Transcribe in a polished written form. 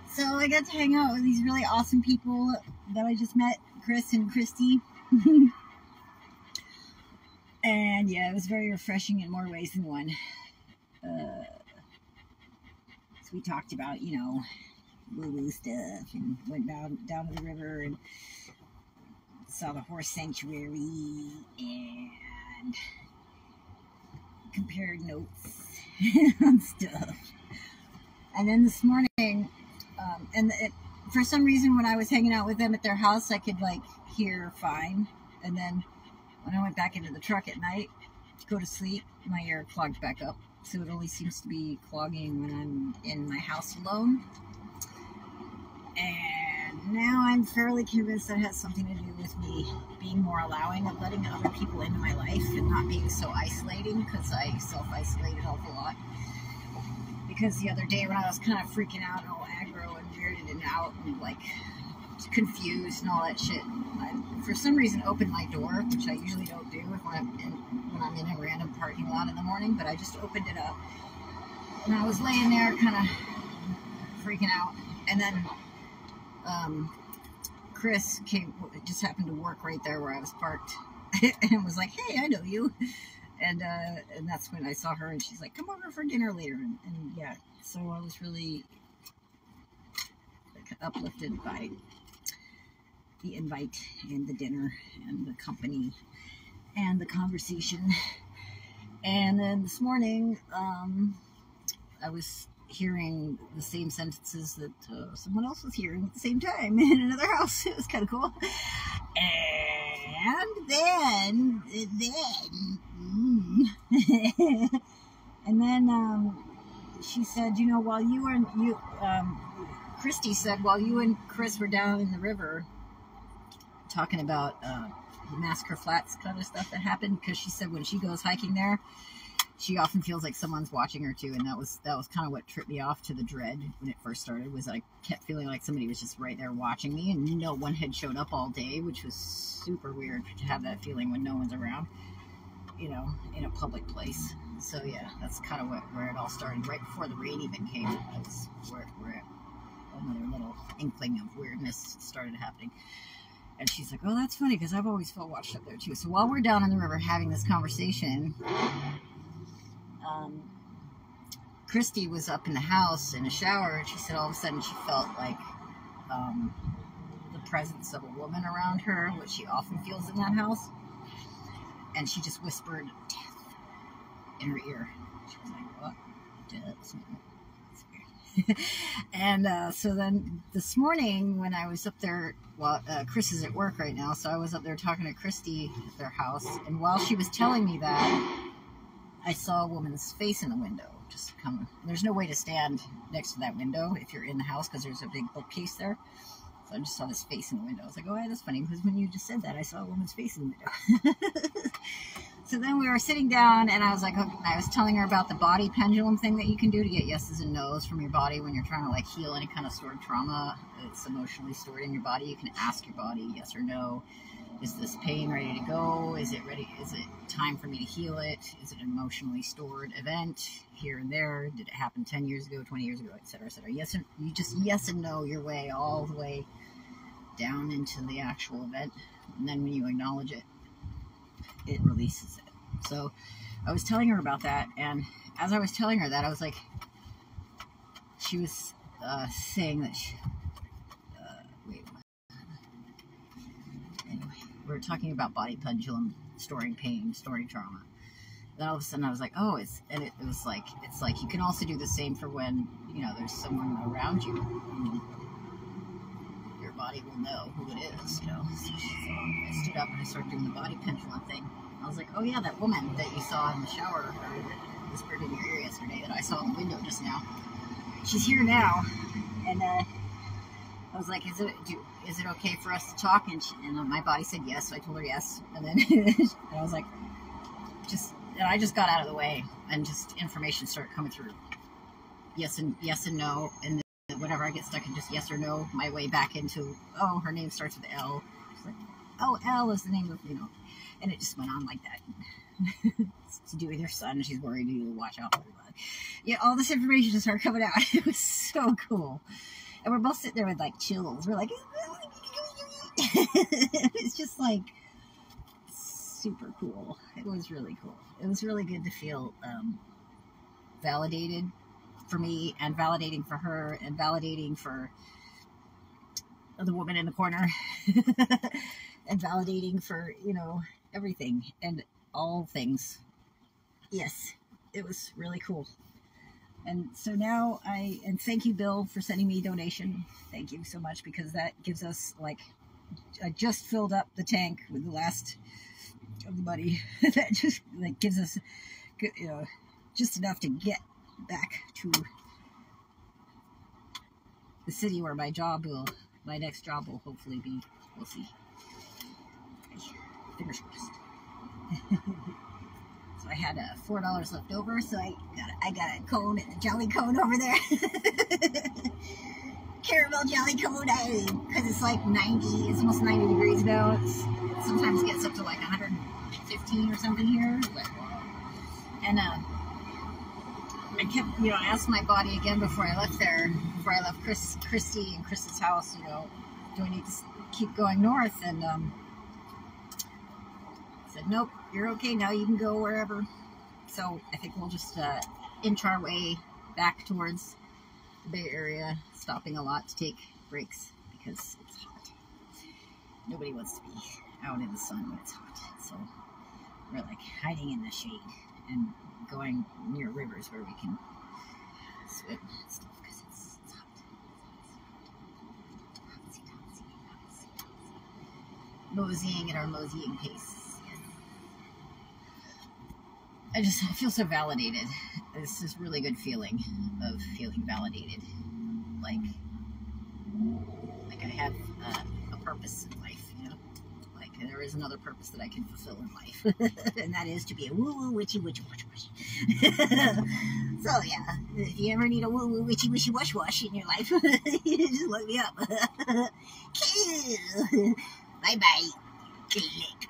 So I got to hang out with these really awesome people that I just met, Chris and Christy. And yeah, it was very refreshing in more ways than one. So we talked about, you know, woo-woo stuff, and went down to the river and saw the horse sanctuary and compared notes on stuff. And then this morning, for some reason, when I was hanging out with them at their house, I could like hear fine. And then when I went back into the truck at night to go to sleep, my ear clogged back up. So it only seems to be clogging when I'm in my house alone. And now I'm fairly convinced that has something to do with me being more allowing of letting other people into my life and not being so isolating, because I self-isolate an awful lot. Because the other day when I was kind of freaking out and all aggro and weirded and out and like confused and all that shit, I, for some reason, opened my door, which I usually don't do when I'm in a random parking lot in the morning, but I just opened it up. And I was laying there kind of freaking out. And then Chris just happened to work right there where I was parked and was like, hey, I know you. And that's when I saw her, and she's like, come over for dinner later. And yeah, so I was really uplifted by the invite and the dinner and the company and the conversation. And then this morning, I was hearing the same sentences that someone else was hearing at the same time in another house. It was kind of cool. And then and then she said, you know, while Christy said, while you and Chris were down in the river talking about the Massacre Flats kind of stuff that happened, because she said when she goes hiking there, she often feels like someone's watching her too, and that was kind of what tripped me off to the dread when it first started, was I kept feeling like somebody was just right there watching me, and no one had showed up all day, which was super weird to have that feeling when no one's around, you know, in a public place. So yeah, that's kind of where it all started, right before the rain even came. That's where another little inkling of weirdness started happening. And she's like, oh, that's funny, because I've always felt watched up there too. So while we're down in the river having this conversation, Christy was up in the house in a shower, and she said all of a sudden she felt like the presence of a woman around her, which she often feels in that house. And she just whispered, death, in her ear. She was like, what? Death? That's weird. And so then this morning when I was up there, well, Chris is at work right now, so I was up there talking to Christy at their house, and while she was telling me that, I saw a woman's face in the window. Just come. There's no way to stand next to that window if you're in the house, because there's a big bookcase there. So I just saw this face in the window. I was like, oh, yeah, that's funny, because when you just said that, I saw a woman's face in the window. So then we were sitting down, and I was like, okay, I was telling her about the body pendulum thing that you can do to get yeses and nos from your body when you're trying to like heal any kind of stored trauma that's emotionally stored in your body. You can ask your body yes or no. Is this pain ready to go? Is it ready? Is it time for me to heal it? Is it an emotionally stored event here and there? Did it happen 10 years ago, 20 years ago, etc., etc.? Yes, and you just yes and no your way all the way down into the actual event. And then when you acknowledge it, it releases it. So I was telling her about that, and as I was telling her that, I was like, she was saying that anyway, we were talking about body pendulum, storing pain, storing trauma. Then all of a sudden I was like, oh, it was like, it's like you can also do the same for when, you know, there's someone around you. Your body will know who it is, you know. So I stood up and I started doing the body pendulum thing. I was like, oh yeah, that woman that you saw in the shower, or that whispered in your ear yesterday, that I saw in the window just now. She's here now, and I was like, is it okay for us to talk? And my body said yes, so I told her yes. And then and I was like, and I just got out of the way, and just information started coming through. Yes and no, and then whenever I get stuck in just yes or no, my way back into, oh, her name starts with L. She's like, oh, L is the name of, you know, and it just went on like that. to do with her son. She's worried to watch out for everybody. Yeah, all this information just started coming out. It was so cool. And we're both sitting there with like chills. We're like, it's just like super cool. It was really cool. It was really good to feel validated for me, and validating for her, and validating for the woman in the corner, and validating for, you know, everything and all things. Yes, it was really cool. And so now and thank you, Bill, for sending me a donation. Thank you so much, because that gives us, like, I just filled up the tank with the last of the money. That just, like, gives us, you know, just enough to get back to the city where my next job will hopefully be. We'll see. Okay. Fingers crossed. So I had $4 left over, so I got a cone, a jelly cone over there. Caramel jelly cone, because it's like 90, it's almost 90 degrees now. It sometimes gets up to like 115 or something here. And I kept, you know, I asked my body again before I left Christy and Chris's house, you know, do I need to keep going north? And said, nope, you're okay now, you can go wherever. So I think we'll just inch our way back towards the Bay Area, stopping a lot to take breaks because it's hot. Nobody wants to be out in the sun when it's hot. So we're like hiding in the shade and going near rivers where we can swim and stuff, because it's hot. Moseying at our moseying pace. I feel so validated. This is really good feeling of feeling validated. Like I have a purpose in life, you know? Like there is another purpose that I can fulfill in life. And that is to be a woo-woo, witchy, witchy, wash, wash. So yeah, if you ever need a woo-woo, witchy, wishy, wash, wash in your life, just look me up. Bye-bye. Click.